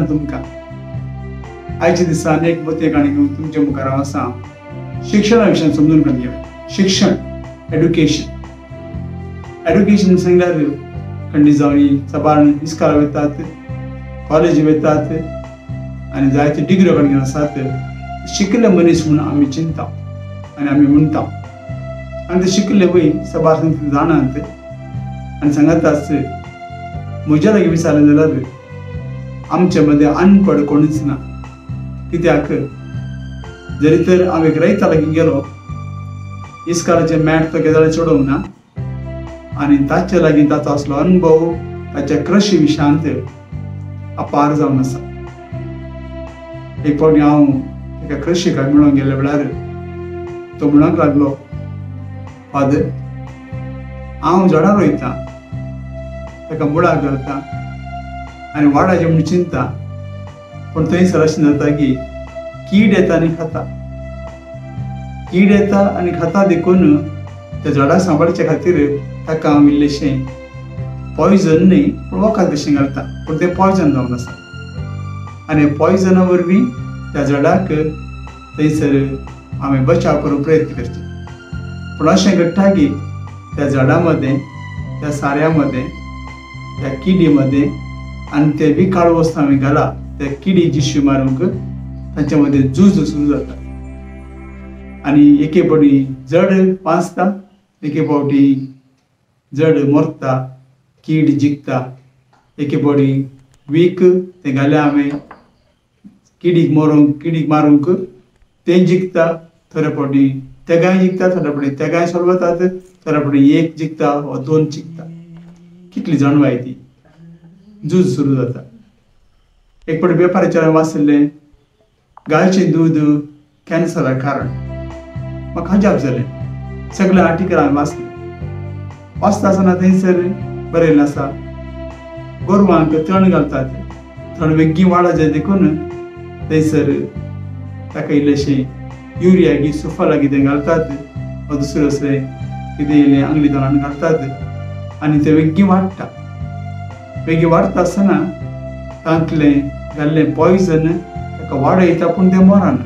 तुमकां आयच्या दिसान एक बोते गाणी घेवन तुमच्या मुखार हांव आसा शिक्षणा विशयी समजून घेवया. शिक्षण, एड्युकेशन सांगल्यार खंडी जावं सबार इस्काला वतात, कॉलेज वतात आनी जायत्यो डिग्री घेवन आसात. शिकले मनीस म्हणून आमी चिंता आनी आमी म्हणटा आनी ते शिकले वय सबार जाणात आनी सांगातात. म्हज्या लागीं विचारलें जाल्यार आमचे मदें अनपड कोणूच ना. कित्याक जरी तर हांव एक रैता लागीं गेलो, इस्कालाचे मॅट तो केदार चडोवंक ना आनी ताचे लागीं ताचो असलो अनुभव ताच्या कृशी विशयांत अपार जावन आसा. एक फावटी हांव एका कृशिकाक मेळोंक गेल्या वेळार तो म्हणूंक लागलो, फादर हांव झाडां रोयतां, ताका मुळाक घालता आनी वाडाचें म्हूण चिंता, पूण थंयसर अशें जाता की कीड येता आनी खाता. कीड येता आनी खाता देखून त्या झाडाक सांबाळचे खातीर ताका हांव इल्लेशें पॉयझन न्ही पूण वखद कशें घालता, पूण तें पॉयझन जावन आसा आनी पॉयझना वरवीं त्या झाडाक थंयसर आमी बचाव करूंक प्रयत्न करचे. पूण अशें घडटा की त्या झाडां मदें, त्या साऱ्या मदें, त्या किडी मदें आनी ते विकाळ वस्तू आमी घाला त्या किडी जिश्यू मारूंक तांचे मदें झूज सुरू जाता आनी एके फावटी जड पांचता, एके फावटी जड मरता, कीड जिखता. एके फावटी वीक ते घाल्या आमी किडीक मारूंक तें जिखता, थोड्या फावटी तेगाय जिखता, थोड्या फावटी तेगाय सोडवतात, थोड्या फावटी एक जिखता वा दोन जिखता. कितली जाणवाय ती झूज सुरू जाता. एक फावटी पेपराचेर हांवें वाचलें, गायचें दूद कॅन्सराक कारण. म्हाका अजाप जालें. सगळें आर्टिकल हांवें वाचलें. वाचता आसतना थंयसर बरयल्लें आसा गोरवांक तण घालतात, तण बेगीन वाडा जाय देखून थंयसर ताका इल्लेशें युरिया की सुफला कितें घालतात वा दुसरें असलें कितें इल्लें आंगली तणान घालतात आनी तें बेगीन वाडटा. बेगीन वाडटा आसतना तांतलें घाल्लें पॉयझन ताका वाडयता पूण तें मरना.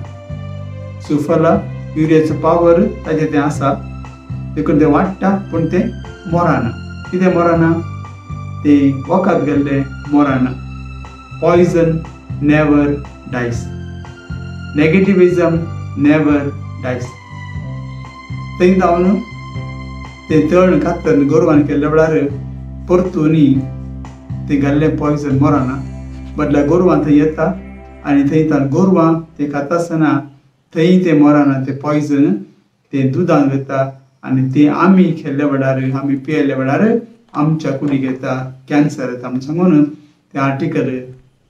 सुफला युरियाचो पावर ताजें तें आसा देखून तें वाडटा पूण तें मरना. कितें मरना? तें वखद घाल्लें मरना. Poison never dies. Negativism never dies. थंय जावन तें तण कातर गोरवान केल्ल्या वेळार परतूनी तें घाल्लें पॉयझन मरना. बदल्या गोरवां थंय येता आनी थंयच्यान गोरवां तें खाता आसतना थंय तें मरना, तें पॉयझन तें दुदान वता आनी तें आमी खेल्ल्या वेळार, आमी पियेल्ल्या वेळार आमच्या कुडीक येता, कॅन्सर येता म्हूण सांगून तें आर्टिकल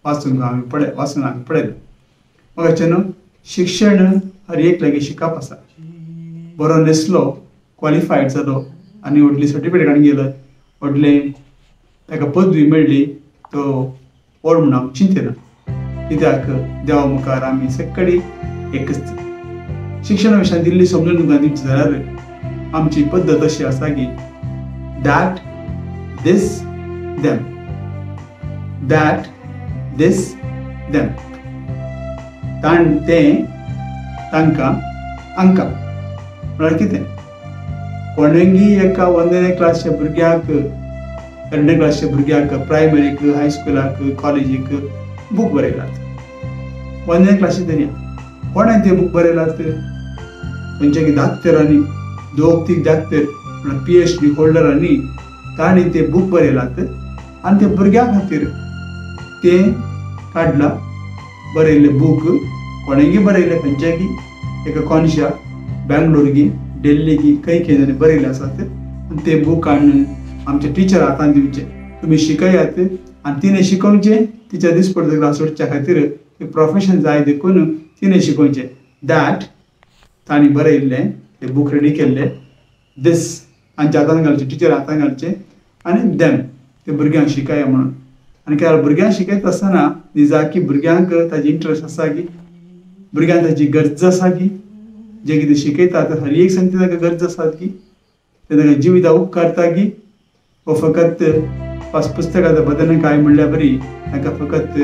वाचून हांवें पळयलें. म्हाका न्हू शिक्षण हर एक लागीं शिकप आसा. बरो न्हेसलो, क्वॉलिफायड जालो आनी व्हडली सर्टिफिकेट हाडून गेलो, व्हडलें ताका पदवी मेळ्ळी, तो व्हड म्हूण हांव चिंतिना. कित्याक देवा मुखार आमी सगळीं एकच. शिक्षणा विशयान दिल्ली समजून तुमकां दिवची जाल्यार आमची पद्दत अशी आसा की that these them, that these them, तें तांकां आमकां. म्हळ्यार कितें? कोणेंगी एका 1ನೇ क्लासच्या भुरग्याक, 2nd क्लासच्या भुरग्याक प्रायमरीक, हायस्कुलाक, कॉलेजीक बूक बरयलात. 1ನೇ क्लासीक तरी कोणें ते बूक बरयलात? खंयच्या दाक्तरांनी, 2-3 दाक्तर म्हळ्यार PhD होल्डरांनी तांणी ते बूक बरयलात आनी ते भुरग्यां खातीर तें काडलां बरयल्लें बूक. कोणेंगी बरयलें, खंयच्यागी एका कोनशा बेंगलोर गी, दिल्ली गी, खंय जाणी बरयले आसात आनी ते बुकान आमच्या टिचर हातान दिवचे. तुमी शिकयात आनी तिणें शिकोवचें. तिच्या दिसपडटे क्लास सोडच्या खातीर एक प्रोफेशन जाय देखून तिणें शिकोवचें. दॅट तांणी बरयल्लें, तें बूक रेडी केल्लें. दीस तांच्या हातान घालचें, टिचर हातान घालचें आनी देम ते भुरग्यांक शिकया म्हणून. आनी केन्ना भुरग्यांक शिकयता आसतना निजाकी भुरग्यांक ताजी इंट्रस्ट आसा की, भुरग्यांक ताची गरज आसा की, जे कितें शिकयता हर एक संगती ताका गरज आसा की, ते ताका जिविता उपकारता की, वो फकत पुस्तकाचो बदन काय म्हणल्यार बरी ताका फकत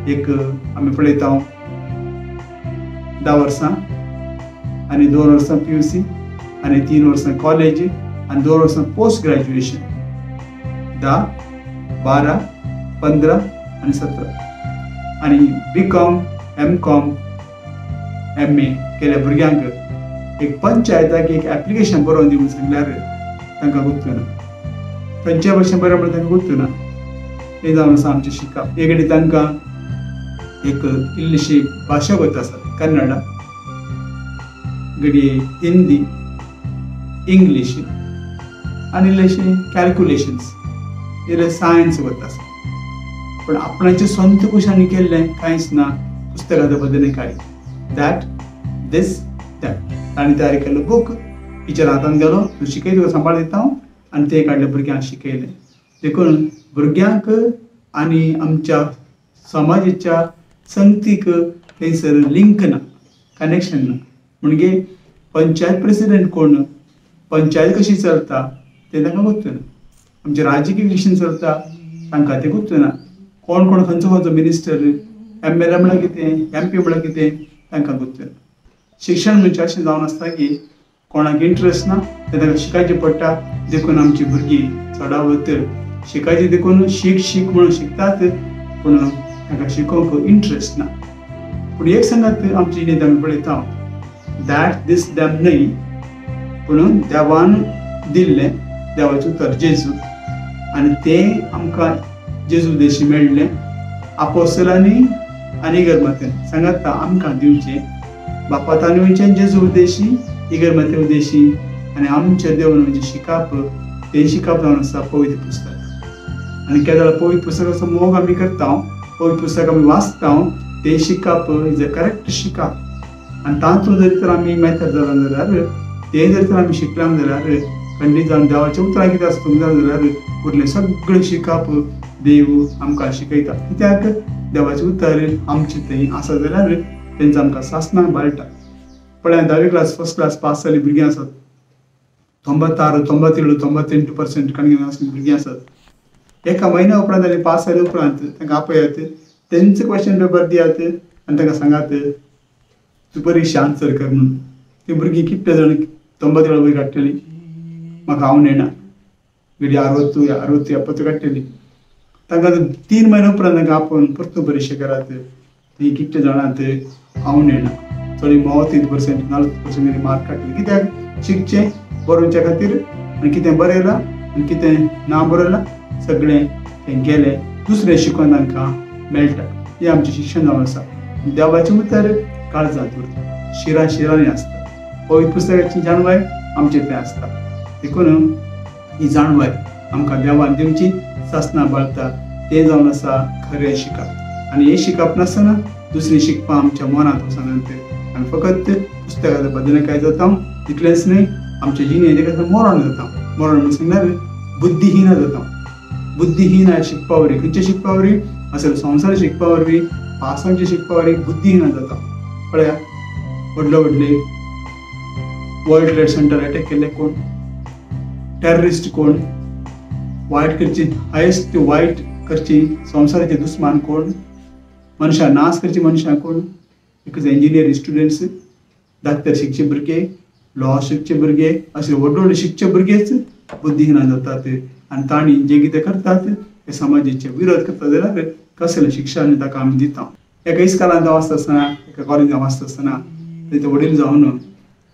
एक आमी पळयता 10 वर्सां आनी 2 वर्सां PUC आनी 3 वर्सां कॉलेज आनी 2 वर्सां पोस्ट ग्रॅज्युएशन 10, 12, 15 आनी 17 आनी BCom, MCom, MA केल्या भुरग्यांक एक पंचायताक एक ऍप्लिकेशन बरोवन दिवून सांगल्यार तांकां गुंतूना. खंयच्या भाशेन बरें म्हणून तांकां गुंतूना. हें जावन आसा आमचें शिकप. एक तांकां एक इल्लीशी भाशा गत आसा कन्नडा, घडये हिंदी, इंग्लीश आनी इल्लेशें कॅल्क्युलेशन्स इल्लें सायन्स वता आसा. पण आपणाचें स्वंत कुशांनी केल्लें कांयच ना पुस्तकाच्या बदलें कांय. दॅट दीस दॅट ताणें तयार केल्लो बूक टिचर हातान गेलो, तूं शिकय तुका सांबाळ दिता हांव, आनी तें काडलें भुरग्यांक शिकयलें. देखून भुरग्यांक आनी आमच्या समाजाच्या संगतीक थंयसर लिंक ना, कनेक्शन ना. म्हणजे पंचायत प्रेसिडेंट कोण, पंचायत कशी चलता तें तांकां गुंतूना. आमचें राजकीय कशें चलता तांकां तें गुंतूना. कोण कोण खंयचो मिनिस्टर, MLA म्हळ्यार कितें, MP म्हळ्यार कितें तांकां गुंतूना. शिक्षण म्हणजे अशें जावन आसता की कोणाक इंट्रस्ट ना तें ताका शिकायचें पडटा. देखून आमचीं भुरगीं चडावत शिकायचें देखून शीक म्हणून शिकतात, पूण तांकां शिकोवंक इंट्रस्ट ना. पूण एक सांगात आमची न्ही आमी पळयता दॅट दीस दॅम न्हय, पूण देवान दिल्लें, देवाचें उतर जेजू, आनी तें आमकां जेजू देशी मेळ्ळें आपोस्तलांनी आनी इगर्मांतल्यान. सांगात आमकां दिवचें बापातान वयचें जेजू उद्देशी, इगर्मांत उद्देशी, आनी आमचें देव म्हणजे शिकप, तें शिकप जावन आसा पवित्र पुस्तक. आनी केन्ना पवित्र पुस्तकाचो मोग आमी करता, पवित्र पुस्तक आमी वाचता, तें शिकप इज अ करेक्ट शिकप. आनी तातूंत जर तर आमी मेथड जालें जाल्यार, तें जर तर आमी शिकलें जाल्यार खंडीत जावन देवाचें उतरां कितें आसा तुमकां जाल्यार उरलें सगळें शिकप देव आमकां शिकयता. कित्याक देवाचें उतर आमचें थंय आसा जाल्यार तेंच आमकां सासणाक बाळटा. पळय 10वी क्लास फर्स्ट क्लास पास जाल्लीं भुरगीं आसात, 96, 97, 98% कणगां आसलीं भुरगीं आसात. एका म्हयन्या उपरांत आनी पास जाल्या उपरांत तांकां आपयात, तेंचे क्वेश्चन पेपर दियात आनी तांकां सांगात तूं परीक्षा आन्सर कर म्हणून. तीं भुरगीं कितले जाण 97 वयर काडटलीं, म्हाका हांव नेना, घडी 60, 70 काडटलीं. तांकां 3 म्हयने उपरांत तांकां आपोवन परतून परीक्षा करात, तीं कितले जाणांत हांव नेना. चड 35%, 40% मार्क काडटलीं. कित्याक शिकचें बरोवच्या खातीर, आनी कितें बरें येलां आनी कितें ना बरें येलां सगळें तें गेलें, दुसरें शिकून तांकां मेळटा. हें आमचें शिक्षण जावन आसा. देवाचें उतर काळजांत उरता, शिरांनी आसता. पवित्र पुस्तकाची जाणवाय आमचें तें आसता. देखून ही जाणवाय आमकां देवान दिवची, सासणां बाळता. तें जावन आसा खरें शिकप. आनी हें शिकप नासतना दुसरें शिकपाक आमच्या मनांत वचनात आनी फकत पुस्तकाच्या बदलें काय जाता, तितलेंच न्हय आमच्या जिणेंत एक मरण जाता. मरण म्हणून सांगल्यार बुद्धीहीन जाता. बुद्धीहीन शिकपा वरवीं, खंयचे शिकपा वरवीं असल संवसार शिकपा वरवीं, पासांचे शिकपा वरवीं बुद्धीहीन जाता. पळया व्हडले वर्ल्ड ट्रेड सेंटर अटॅक केल्ले कोण, टेररिस्ट कोण, वायट करची हायेस्ट वायट करची संवसाराचे दुस्मान कोण, मनशां नाश करची मनशां कोण, बिकॉज इंजिनियरींग स्टुडंट्स, डाक्टर शिकचे भुरगे, लॉ शिकचे भुरगे, अशे व्हड शिकचे भुरगेच बुद्धीहीन जातात. आनी तांणी जे कितें करतात ते समाजाचे विरोध करता जाल्यार कसलें शिक्षण ताका आमी दिता. एका इस्कालांत हांव आसता आसतना, एका कॉलेजांत वाचता आसतना थंय वडील जावन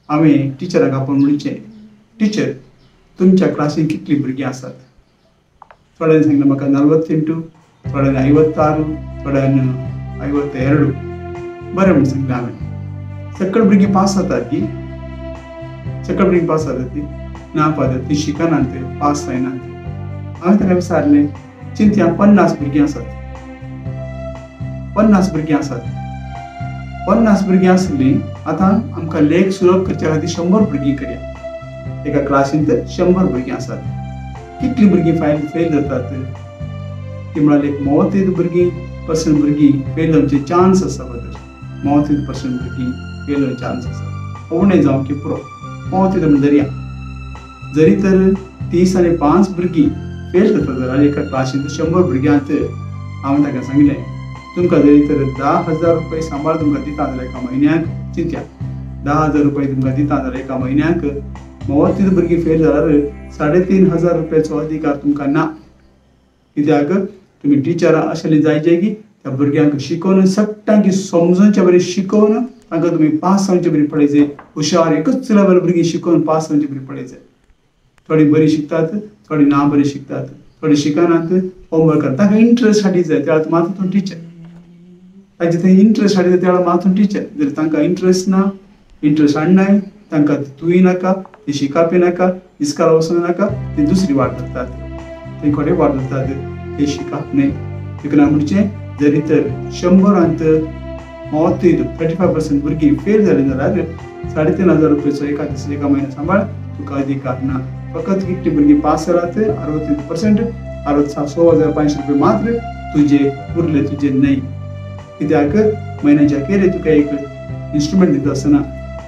हांवें टिचराक आपोवन म्हणचें, टिचर तुमच्या क्लासीन कितलीं भुरगीं आसात? थोड्यांनी सांगलें म्हाका 48, थोड्यांनी 56, थोड्यांनी 52. बरें म्हणून सांगलें हांवें. सकयल भुरगीं पास जातात ती, सकयल भुरगीं पास जातात ती ना पावतात, ती शिकनात, पास जायनात. हांवें ताका विचारलें, चिंतया 50 भुरगीं आसात, 50 भुरगीं आसात, 50 भुरगीं आसलीं, आतां आमकां लेख सुलभ करच्या खातीर 100 भुरगीं करया. एका क्लासीन तर 100 भुरगीं आसात. कितलीं भुरगीं फेल जातात? ती म्हणाली 32% भुरगीं फेल जावचे चान्स आसा. बदल 32% भुरगीं फेल जावचे चान्स आसा. उणें जावं की पुरो 32 दर्या. जरी तर 30 आनी 5 भुरगीं फेल जातात जाल्यार एका क्लासीन 100 भुरग्यांत हांवें ताका सांगलें तुमकां जरी तर 10,000 रुपये सांबाळ तुमकां दिता जाल्यार एका म्हयन्याक चिंत्या 10,000 रुपये तुमकां दिता जाल्यार एका म्हयन्याक 32 भुरगीं फेल जाल्यार 3,500 रुपयाचो अधिकार तुमकां ना. कित्याक तुम्ही टिचरां आशिल्लीं जायचे की त्या भुरग्यांक शिकोवन सट्टांकी समजूनचे बरें शिकोवन तांकां तुमी पास जावचे बरी पळयचे. हुशार एकच लेवल भुरगीं शिकोवन पास जावचे बरी पळयचे. थोडी बरी शिकतात, थोडी ना बरी शिकतात, थोडी शिकनात, होमवर्क करतात. तांकां इंट्रस्ट हाडी जाय त्या मात तूं टिचर. तांचे थंय इंट्रस्ट हाडी जाय त्या मात टिचर. जर तांकां इंट्रस्ट ना, इंट्रस्ट हाडनाय, तांकां तुय नाका, ते शिकापी नाका, इस्काला वचूंक नाका, ते दुसरी वाट धरतात. ते खोटे वाट धरतात, ते शिकप न्हय. देखून म्हणचे जरी तर 100रांत 35% भुरगीं फेल जालीं जाल्यार 3,500 रुपयाचो एका म्हयन्या सांबाळ तुका अधिकार ना. फकत कितली भुरगीं पास जालात 68%, 6,500 रुपये मात्र तुजे उरले, तुजे न्हय. कित्याक म्हयन्याच्या अखेरेक तुका एक इन्स्ट्रुमेंट दिता आसतना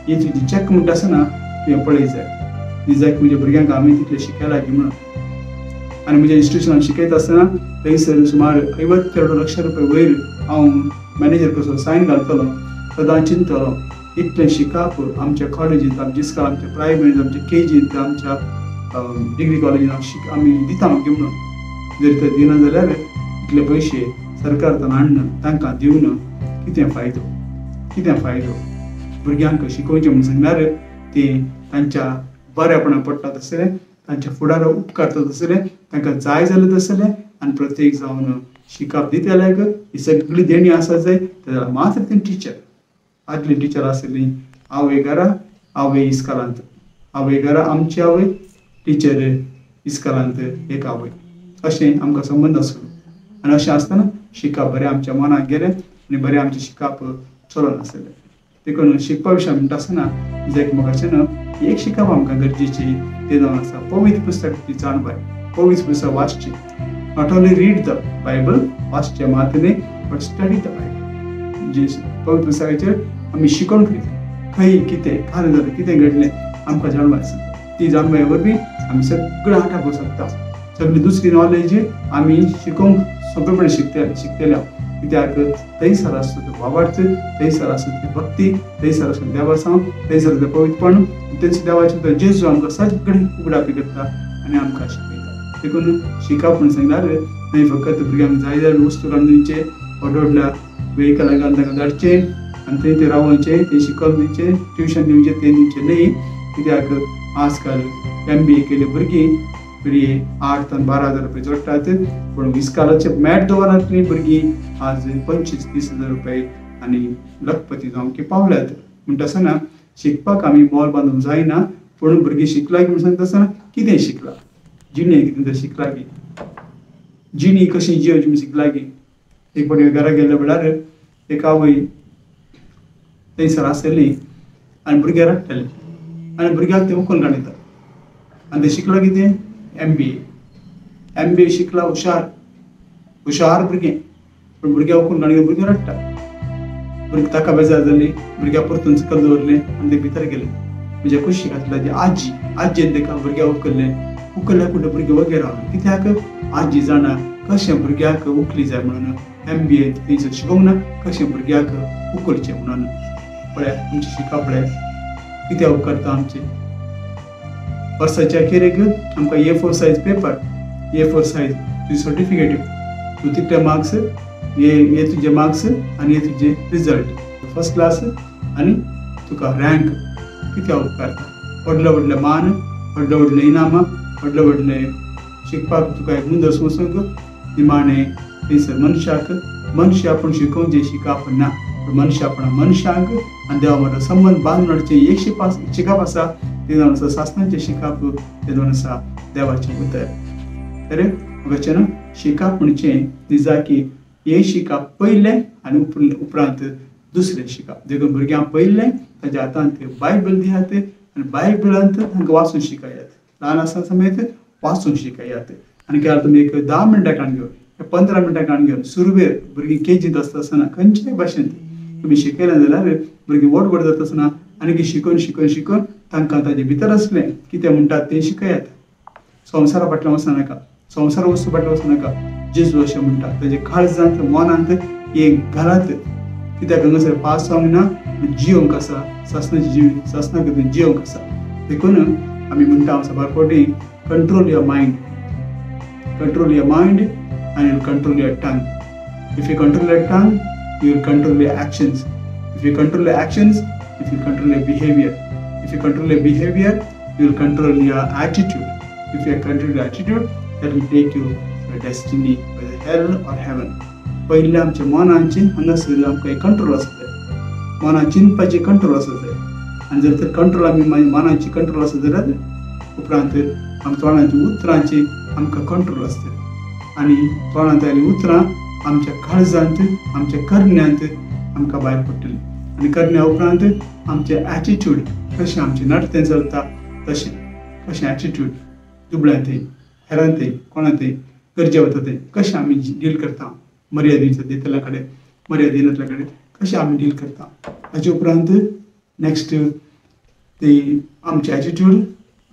ही तुजी चॅक म्हणटा आसतना तुवें पळयचें दिसाक म्हज्या भुरग्यांक हांवें तितलें शिकयलां की म्हणून. आनी म्हज्या इन्स्टिट्यूशनान शिकयता आसतना थंयसर सुमार 52 लाख रुपये वयर हांव मॅनेजर कसो सायन घालतलो. सदां चिंतलो इतलें शिकप आमच्या कॉलेजींत, आमच्या इस्काल, आमच्या प्रायमरींत, आमच्या केजींत, आमच्या डिग्री कॉलेजींत आमी दिता की म्हणून. जर तर दिना जाल्यार इतले पयशे सरकारान हाडन तांकां दिवन कितें फायदो, कितें फायदो. भुरग्यांक शिकोवचें म्हणून सांगल्यार ते तांच्या बऱ्यापणाक पडटा तसलें, तांच्या फुडार उपकारता तसलें, तांकां जाय जालें तसलें. आनी प्रत्येक जावन शिकप दिता जाल्यार ही सगळी देणी आसा जाय जाल्यार मात्र तें टिचर. आदली टिचर आसली आवय घरा, आवय इस्कालांत. आवय घरा आमची आवय, टिचर इस्कालांत एक आवय, अशें आमकां संबंद आसलो. आनी अशें आसतना शिकप बरें आमच्या मनाक गेलें आनी बरें आमचें शिकप चलून आसलें. देखून शिकपा विशयी म्हणटा आसतना एकमेकाचें न्हू एक शिकप आमकां गरजेची. ते जावन आसा पवित्र पुस्तकाची जाणबाय. पवित्र पुस्तक वाचचें. Not only read the Bible, वाचचें मात न्हय बट स्टडी द बायबल. जे पवित्र पुस्तकाचेर आमी शिकून करीत खंय कितें काल जालें, कितें घडलें आमकां जाणवाय आसा. ती जाणवाय वरवीं आमी सगळें हाताळूंक शकता. सगळी दुसरी नॉलेज आमी शिकूंक सोंपेपणी शिकतले. कित्याक थंयसर आसता तो वावार्थ, थंयसर आसता ती भक्ती, थंयसर आसता देवासांव, थंयसर आसता पवित्रपण, थंयसर देवाचें जेजू आमकां सगळें उगडापी करता आनी आमकां शिकयता. देखून शिकप म्हणून सांगल्यार न्हय फकत भुरग्यांक जाय जाय वस्तू घालून दिवचे, व्हडल्या व्हडल्या वेहिकलां घालून तांकां धाडचें आनी थंय ते रावोवचें, ते शिकोवन दिवचें, ट्युशन दिवचें, तें दिवचें न्हय. कित्याक आज काल MBA केले भुरगीं 8 ते 12,000 रुपये जोडटात. पूण इस्कालाचे मॅट दवरनातलीं भुरगीं आज 25-30,000 रुपये आनी लखपती जावंक पावल्यात. म्हणटा आसतना शिकपाक आमी मोल बांदूंक जायना. पूण भुरगीं शिकला की म्हणून सांगता आसतना कितें शिकला, जिणें कितें तर शिकला की, जिणी कशी जियोवची म्हूण शिकला की. एक फावटी घरा गेल्या वेळार एक आवय थंयसर आसली आनी भुरगे रडटाले आनी भुरग्याक ते उखलून काडयता. आनी ते शिकला कितें MBA शिकला, हुशार भुरगें. पूण भुरग्याक उखलून काडून भुरगीं रडटा. भुरगीं ताका बेजार जाली, भुरग्याक परतून सकयल दवरलें आनी ते भितर गेले. म्हज्या कुशीक घातला जी आजयेन ताका भुरग्याक उखल्ल्या कुठे भुरगे वगेर रावले. कित्याक आजी जाणा कशें भुरग्याक उखली जाय म्हणून. MBA थंयसर शिकोवंक ना कशें भुरग्याक उखलचें म्हणून. पळय आमचें शिकप पळय कितें उपकारता आमचें. वर्साच्या अखेरेक आमकां A4 size paper, A4 size तुजी सर्टिफिकेट, तूं तितले मार्क्स, हे तुजे मार्क्स आनी हे तुजे रिजल्ट, फर्स्ट क्लास आनी तुका रँक कितें उपकारता. व्हडले मान, व्हडले इनामां, व्हडले शिकपाक तुका एक मुंदस वचूंक निमाणें थंयसर मनशाक आपूण शिकोवचें शिकप ना. मनशाक आनी देवा वांगडा संबंद बांदून हाडचें एक शिकप आसा. ते जावन आसा सासणाचें शिकप, ते जावन आसा देवाचें उतर. तर म्हाका न्हू शिकप म्हणचें दिसा की हे शिकप पयलें आनी उपरांत दुसरें शिकप. देखून भुरग्यांक पयलें ताच्या हातांत बायबल दियात आनी बायबलांत तांकां वाचून शिकयात. ल्हान आसतना समेत वाचून शिकयात. आनी केल्यार तुमी एक 10 मिनटां काण घेवन 15 मिनटां काण घेवन सुरवेर भुरगीं केजींत आसता आसतना खंयच्याय भाशेन तुमी शिकयलें जाल्यार भुरगीं व्हड जाता आसतना आनी शिकून तांकां ताजे भितर असलें कितें म्हणटात तें शिकयात. संवसारा फाटल्यान वचनाका, संवसार वस्तू फाटल्यान वचनाका. जेजू अशें म्हणटा तेजे काळजांत मनांत एक घालात कित्याक हांगासर पास सांगना जियोंक आसा ससना करून जियोंक आसा देखून आमी म्हणटा सबारपटी control your mind and you'll control your tongue. If you control your tongue, you will control your actions. If you control your actions, if you control your behavior. If you control your behavior, you will control your attitude. If you control your attitude, that will take you to your destiny, whether hell or heaven. पहिले आमच्या मनांची हांगासर आमकां एक control आसता जाय मनां चिंतपाची control आसता जाय आनी जर तर कंट्रोल आमी मनांची कंट्रोल आसता जाल्यार उपरांत आमच्या तोंडाची उतरांची आमकां कंट्रोल आसता आनी तोंडांतली उतरां आमच्या काळजांत आमच्या करण्यांत आमकां भायर पडटलीं आनी करण्या उपरांत आमचें एटिट्यूड कशें आमचें नडतें चलता तशें कशें एटिट्यूड दुबळ्यांतय हेरांतय कोणांतय गरजे वता तें कशें आमी डील करता मर्यादेच्या दितल्या कडेन मर्यादिनातल्या कडेन कशें आमी डील करता हाचे उपरांत नेक्स्ट ते आमचें एटिट्यूड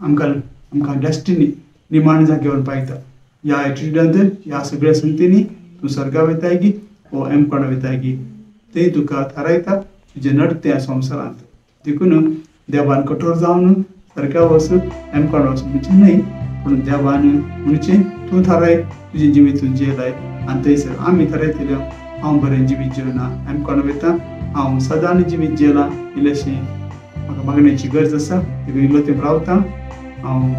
आमकां डेस्टिनी निमाण जाग्यावर पायता ह्या एटिट्यूडांत ह्या सगळ्या संगतींनी तूं स्वर्गाक वयताय की वो एमकोणा वयताय की तें तुका थारायता तुजें नडतें संवसारांत देखून देवान कठोर जावन स्वर्गाक वच एमकोणा वच म्हणचें न्हय पूण देवान म्हणचें तूं थाराय तुजें जिवीत तूं जियेलाय आनी थंयसर आमी थारायतलें हांव बरें जिवीत जिवना एमकोणा वयता हांव सदांच जिवीत जियेलां इल्लेशें म्हाका मागण्याची गरज आसा देखून इल्लो तेंप रावता हांव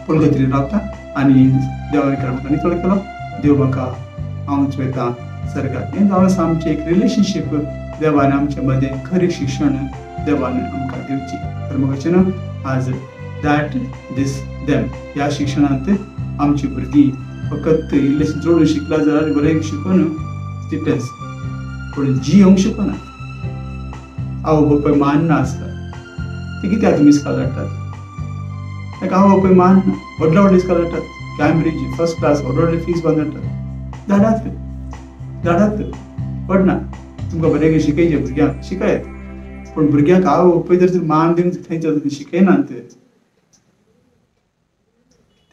पलगत्रीन रावता आनी देवान म्हाका नितळ केलो देव म्हाका हांवच वयता सर्गाक हें जावन आसा आमचें एक रिलेशनशीप देवान आमचे मदें खरें शिक्षण देवान आमकां दिवची तर म्हाका अशें ना आज दॅट दीस देम ह्या शिक्षणांत आमची भुरगीं फकत इल्लेशें चडून शिकला जाल्यार बरें शिकून स्टेटस पूण जियोंक शिकना आवय बापूय मानना आसता ते कित्याक तुमी इस्काल धाडटात ताका आवय बापूय मानना व्हडले व्हडले इस्काल धाडटात कॅम्ब्रिज फर्स्ट क्लास व्हडले व्हडले फीज बांदतात धाडात पडना तुमकां बरें शिकयचें भुरग्यांक शिकयत पूण भुरग्यांक आवय बापूय जर मान दिवन थंयच शिकयनात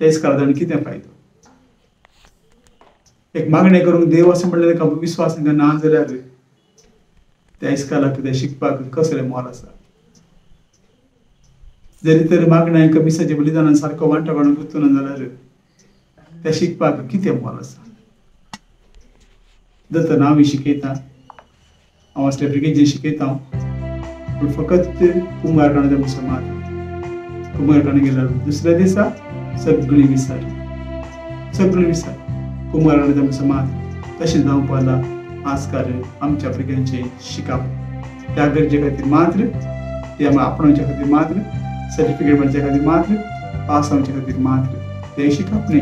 ते इस्काल धाडून कितें फायदो एक मागणें करूंक देव अशें म्हणलें ताका विस्वास तांकां ना जाल्यार त्या इस्कालाक कितें शिकपाक कसलें मोल आसा जरी तर मागण्यांक मिसाच्या बलिदानान सारको वांटो गुंतूना जाल्यार त्या शिकपाक कितें मोल आसा जर हांव शिकयतां हांव असल्या भुरग्यांक शिकयतां पूण फकत कुंभार काणू मुसलमान कुंभार काणू गेल्यार दुसऱ्या दिसा सगळीं विसरली कुंभार काणू मुसलमान तशें जावंक पावलां आजकाल आमच्या भुरग्यांचें शिकप त्या गरजे खातीर मात्र ते आपणाच्या खातीर मात्र सर्टिफिकेट मेळच्या खातीर मात्र पास जावचे खातीर मात्र ते शिकप न्ही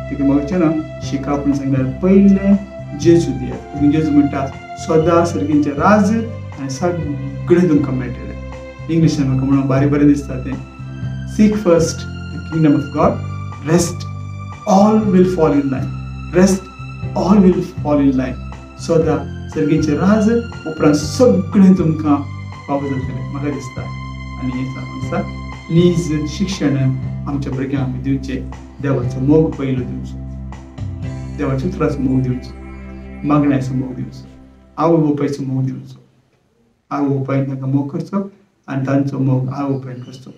देखून म्हाका ना शिकप म्हणून सांगल्यार पयलें जेजू दियात जेजू म्हणटा सदां सर्गीचें राज आनी सगळें तुमकां मेळटलें इंग्लिशान म्हाका म्हणून बरें दिसता तें seek first the kingdom of God rest all will fall in line सदां सर्गीचें राज उपरांत सगळें तुमकां फावो जातलें म्हाका दिसता आनी हें सांगून आसा नीज शिक्षण आमच्या भुरग्यांक आमी दिवचें देवाचो मोग पयलो दिवचो देवाच्या उतराचो मोग दिवचो मागण्याचो मोग दिवचो आवय बापायचो मोग दिवचो आवय बापायन तांकां मोग करचो आनी तांचो मोग आवय बापायन करचो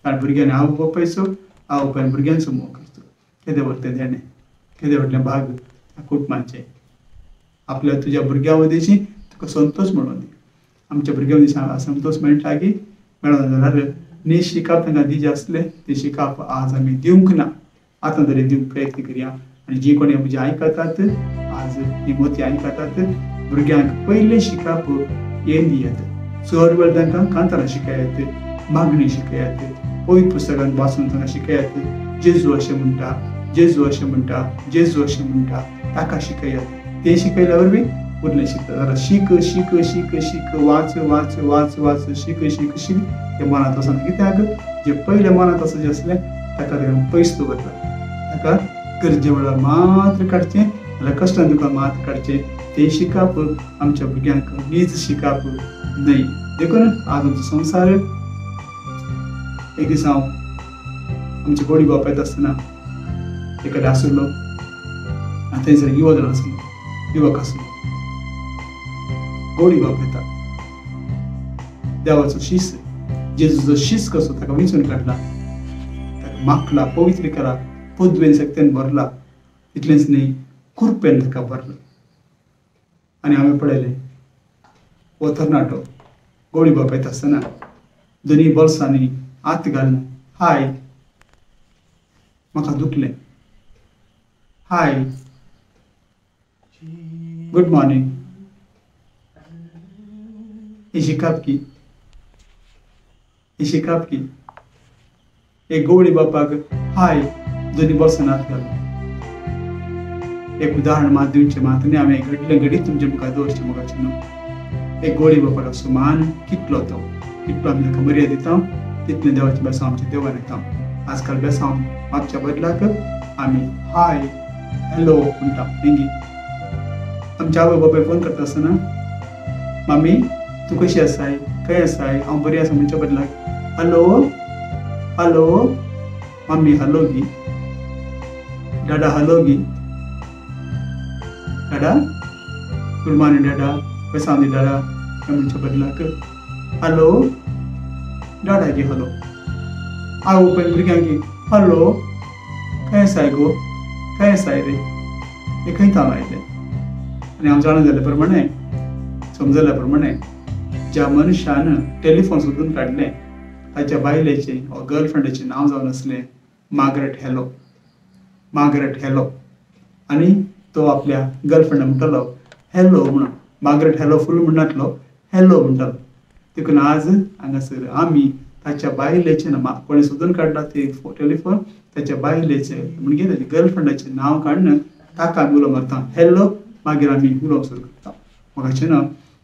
आनी भुरग्यांनी आवय बापायचो आवय बापायन भुरग्यांचो मोग करचो केदें व्हडलें देणें केदें व्हडलें भाग ह्या कुटुंबाचें आपल्या तुज्या भुरग्या वदेशी तुका संतोश मेळोन दी आमच्या भुरग्यां वदेशी संतोश मेळटा की मेळना जाल्यार न्ही शिकप तांकां दिजें आसलें तें शिकप आज आमी दिवंक ना आतां तरी दिवंक प्रयत्न करया आनी जी कोणी म्हजी आयकतात आज ही मोती आयकतात भुरग्यांक पयलें शिकप हें दियात चड वेळ तांकां कांतारां शिकयात मागणी शिकयात पवित्र पुस्तकांत वाचून तांकां शिकयात जेजू अशें म्हणटा ताका शिकयात तें शिकयल्या वरवीं उरलें शिकता जाल्यार शीक वाच शीक तें मनांत वचना कित्याक जें पयलें मनांत वचचें आसलें ताका पयस दवरता ताका गरजे वेळार मात्र काडचें जाल्यार कश्टान तुका मात काडचें तें शिकप आमच्या भुरग्यांक नीज शिकप न्हय देखून आज आमचो संवसार एक दीस हांव आमचे गोडी बापायत आसतना एक कडेन आशिल्लो आनी थंयसर युवक आसलो युवक आसलो गोडी बाप येता देवाचो शिस जेजूचो शिस कसो ताका विचून काडला ताका माखला पवित्र केला पदवेन सक्तीन भरला इतलेंच न्ही कुरपेन ताका भरला आनी हांवें पळयलें हो तरणाटो गोडी बाप येता आसतना दोनी बोल्सांनी हात घालून हाय म्हाका दुखलें हाय गुड मॉर्निंग ही शिकाप की एक गोडी बापाक हाय दोनी बोल्सांनी हात घालून एक उदाहरण मात दिवचें मात न्ही हांवें घडलें घडीत तुमचे मुखार दवरचें मोगाचें न्हू एक गोडी बापाक असो मान कितलो आमी ताका मर्याद दिता तितलें देवाचें बेसांव आमच्या देवान येता आजकाल बेसांव मागच्या बदलाक आमी हाय हॅलो म्हणटा तेंगी आमच्या आवय बापाय फोन करता आसतना मामी तूं कशी आसाय खंय आसाय हांव बरी आसा म्हणच्या बदलाक हॅलो हॅलो मामी हॅलो गी डाडा हॅलो गी डाडा गुड मॉर्निंग डाडा बेसांव दी डाडा म्हणच्या बदलाक हॅलो डाडा गे हॅलो आवय बापाय भुरग्यांक हॅलो खंय आसाय गो खंय आसाय रे हे खंय थांब आयलें आनी हांव जाणा जाल्या प्रमाणे समजल्या प्रमाणे ज्या मनशान टेलिफोन सोदून काडलें ताच्या बायलेचें वा गर्लफ्रेंडाचें नांव जावन आसलें मार्गरेट हॅलो आनी तो आपल्या गर्लफ्रेंडाक म्हणटालो हॅलो म्हणून मार्गरेट हॅलो फूल म्हणनातलो हॅलो म्हणटालो देखून आज हांगासर आमी ताच्या बायलेचें कोणें सोदून काडला ते टेलिफोन ताच्या बायलेचें म्हणजे ताच्या गर्लफ्रेंडाचें नांव काडून ताका आमी उलो मारता हॅलो मागीर आमी उलोवंक सुरू करता मोगाचें ना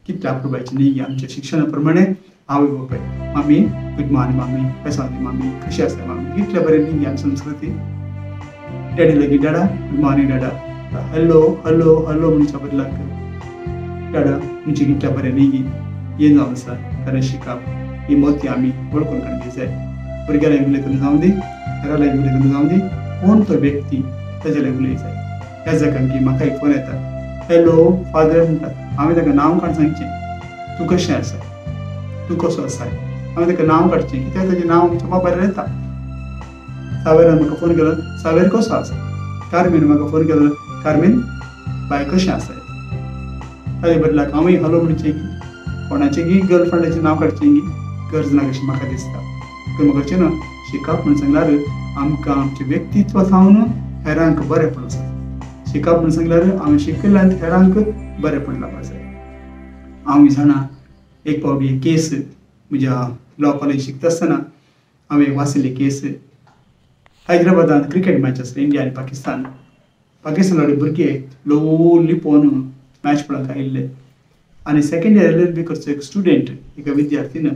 कितें अप्रुबायचें न्ही आमच्या शिक्षणा प्रमाणे आवय बापाय मामी गुड मॉर्निंग मामी बेसांव दी मामी कशी आसा मामी इतलें बरें न्ही आमची संस्कृती डॅडी लागीं डाडा गुड मॉर्निंग डाडा हॅलो हॅलो हॅलो म्हणच्या बदलाक डाडा म्हणजे इतलें बरें न्ही हें जावन आसा खरें शिकप ही मोती आमी वळखून काडली जाय भुरग्यां लागीं उलयतना जावं दी घरा लागीं उलयतना जावं दी कोण तो व्यक्ती ताचे लागीं उलय जाय ह्या जाकान की म्हाका एक फोन येता हॅलो फादर म्हणटात हांवें ताका नांव काड सांगचें तूं कशें आसा तूं कसो आसाय हांवें ताका नांव काडचें कित्याक ताचें नांव आमच्या मोबायलार येता सावेरान म्हाका फोन केलो सावेर कसो आसा कार्मेन म्हाका फोन केलो कार्मेन बाय कशें आसाय ताचे बदलाक हांवूय हॅलो म्हणचें की कोणाचें गी गर्लफ्रेंडाचें नांव काडचें गी गरज ना कशें म्हाका दिसता पूण म्हाका ना शिकप म्हण सांगल्यार आमकां आमचें व्यक्तित्व थावन हेरांक बरें पडूंक जाय शिकप म्हण सांगल्यार हांवें शिकयलें आनी हेरांक बरें पडलां पाहिजे हांव जाणा एक फावटी केस म्हज्या लॉ कॉलेज शिकता आसतना हांवें वाचली केस हैदराबादांत क्रिकेट मॅच आसली इंडिया आनी पाकिस्तानाचे भुरगे लोली पोवन मॅच पळोवंक आयिल्ले आनी सेकंड इयर LLB करचो एक स्टुडंट एका विद्यार्थीन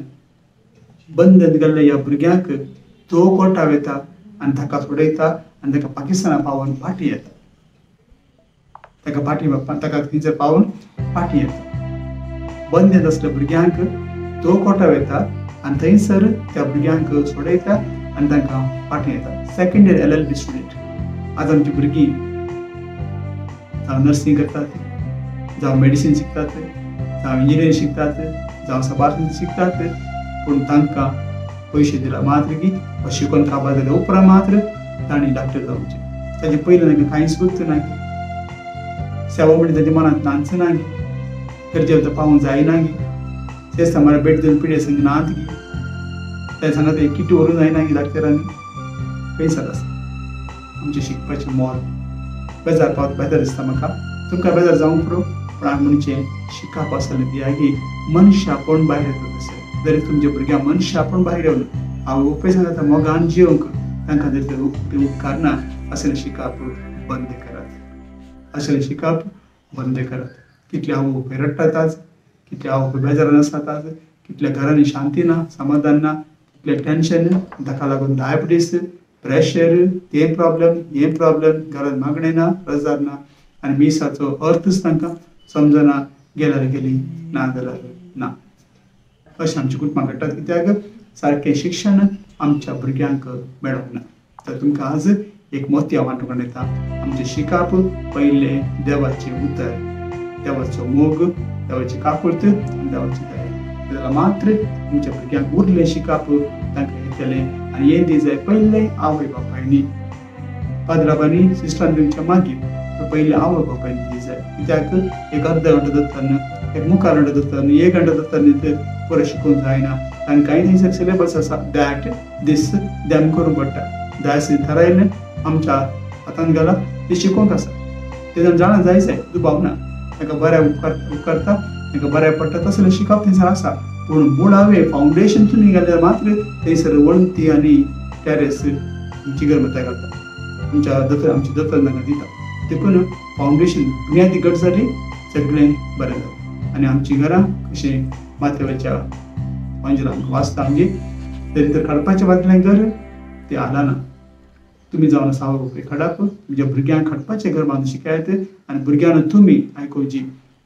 बंदन घाल्ल्या ह्या भुरग्यांक तो कोर्टार येता आनी ताका सोडयता आनी ताका पाकिस्ताना पावोवन फाटी येता ताका थंयसर पावोवन फाटी येता बंद आसल्या भुरग्यांक तो कोर्टार येता आनी थंयसर त्या भुरग्यांक सोडयता आनी तांकां फाटी येता सेकंड इयर LLB स्टुडंट आज आमची भुरगीं जावं नर्सींग करतात जावं मेडिसीन शिकतात जावं इंजिनियरींग शिकतात जावं सबार शिकतात पूण तांकां पयशे दिला मात्र की शिकून काबार जाल्या उपरांत मात्र तांणी डॉक्टर जावचें ताचे पयलीं तांकां कांयच गुर्त ना सेवा म्हणजे ताच्या मनांत नाच ना गरजेक पावूंक जायना ते समार बेड दिवन पिडे संग नात गी ते सांगा ते किटी व्हरून जायना गी डॉक्टरांनी खंयसर आसा आमचें शिकपाचें मोल बेजार पावत बेजार दिसता म्हाका तुमकां बेजार जावंक पुरो पूण हांव म्हणचें शिकप आसलें दियागी मनशां कोण भायर येता तशें जरी तुमच्या भुरग्यांक मनशां कोण भायर येवन हांव उपेग सांगता मोगान जिवंक तांकां जर ते उपकार ना असलें शिकप बंद करात असलें शिकप बंद करात कितले हांव उपेग रडटात आज कितले हांव बेजारान आसात आज कितल्या घरांनी शांती ना समाधान ना कितले टेन्शन ताका लागून डायबिटीस प्रेशर ते प्रॉब्लेम हे प्रॉब्लेम घरांत मागणें ना रजार ना आनी मिसाचो अर्थच तांकां समजना गेल्यार गेली ना जाल्यार ना अशें आमची कुटुंबां घडटात कित्याक सारकें शिक्षण आमच्या भुरग्यांक मेळोंक ना तर तुमकां आज एक मोती वांटून येता आमचे शिकाप पहिले देवाचे उतर देवाचो मोग देवाची काकुळत आनी देवाची दया जाल्यार मात्र तुमच्या भुरग्यांक उरले शिकाप तांकां येतले आनी हे दी जाय पहिले आवय बापायनी पाद्राबांनी सिस्टरान दिवच्या मागीर पहिले आवय बापायनी दी जाय कित्याक एक अर्द घंटो दत्ताना एक मुखार घंटो दत्ताना एक घंटो दत्ताना ते बरें शिकूंक जायना तांकांय थंयसर सिलेबस आसा दॅट दीस देम करूंक पडटा दास थारायलें आमच्या हातान गेला ते शिकोवंक आसा ते जाणा जाय जाय दुबाव ना ताका बरें उपकारता ताका बरें पडटा तसलें शिकप थंयसर आसा पूण मुळावे फावंडेशन तुमी गेल्यार मात्र थंयसर वणटी आनी टॅरेस चिगरमताय घालता आमच्या दोतोर तांकां दिता देखून फावंडेशन बुन्यादी घट जाली सगळें बरें जाता आनी आमची घरां कशें माथ्याच्या पंजरांक वाचता आमगे तरी तर खडपाच्या बाटल्यांक घर ते आला ना तुम्ही जावन सावळ रुपये खडाप तुमच्या भुरग्यांक खडपाचें घर बांदून शिकायत आनी भुरग्यांना तुमी आयकोवची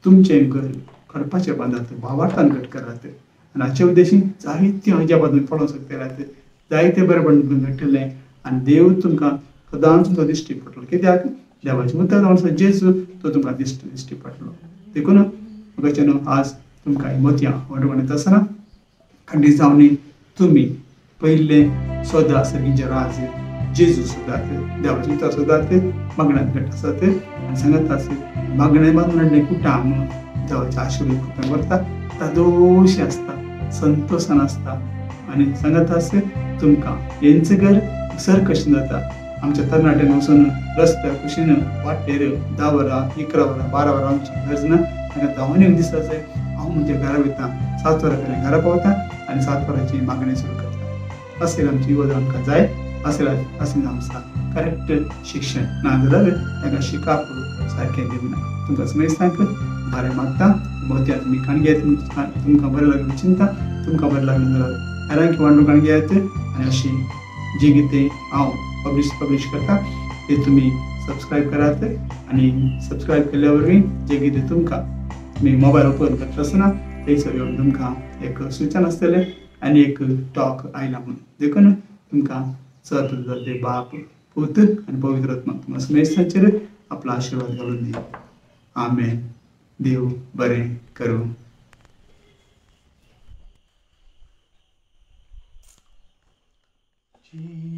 तुमचें घर खडपाचें बांदात भावार्थान घट करात आनी हाचे उद्देशीं जायत्यो हाज्या बाजून पडोवंक शकतात जायते बरें बरें घडटलें आनी देव तुमकां सदांच तुमकां दिश्टी पडटलो कित्याक देवाचें उतर जावन जेजू तो तुमकां दिश्टी पडटलो देखून म्हाका न्हू आज तुमकां मोतयां वडवणीत आसना खंडीत जावनी तुमी पयले सदां सगळींचे राज जेजू सुदात देवाचें उतर सुदात मागण्यांत घट आसात आनी सांगत आसत मागणें बांदून हाडलें कुटाम देवाचें आशिर्वाद कुटाम व्हरता तादोशी आसता संतोशान आसता आनी सांगत आसत तुमकां हेंच घर सर कशें जाता आमच्या तरणाट्यान वचून रस्त्यार कुशीन वाटेर 10 वरां 11 वरां 12 वरां आमची गरज ना ताका धांवून दिसता जाय हांव म्हणजे घरा वयता 7 वरां पर्यंत घरा पावता आनी 7 वरांची मागणी सुरू करता असेल आमची इवोद आमकां जाय असेल आमचा करेक्ट शिक्षण ना जाल्यार ताका शिकाप सारकें दिवना तुमकां स्मेस्तांक बरें मागता मोत्यां तुमी काणगेत तुमकां बरें लागलें चिंता तुमकां बरें लागलें जाल्यार हेरांक वांटून काणगेत आनी अशी जी कितें हांव पब्लिश करता ते तुमी सबस्क्रायब करात आनी सबस्क्रायब केल्या वरवीं जे कितें तुमकां तुमी मोबायल ओपन करता आसतना थंयसर येवन तुमकां एक सूचना आसतलें आनी एक टॉक आयला म्हणून देखून तुमकां सत बाप पूत आनी पवित्र आत्मा तुमकां स्मेस्थाचेर आपलो आशिर्वाद घालून दी आमेन देव बरें करूं Jesus.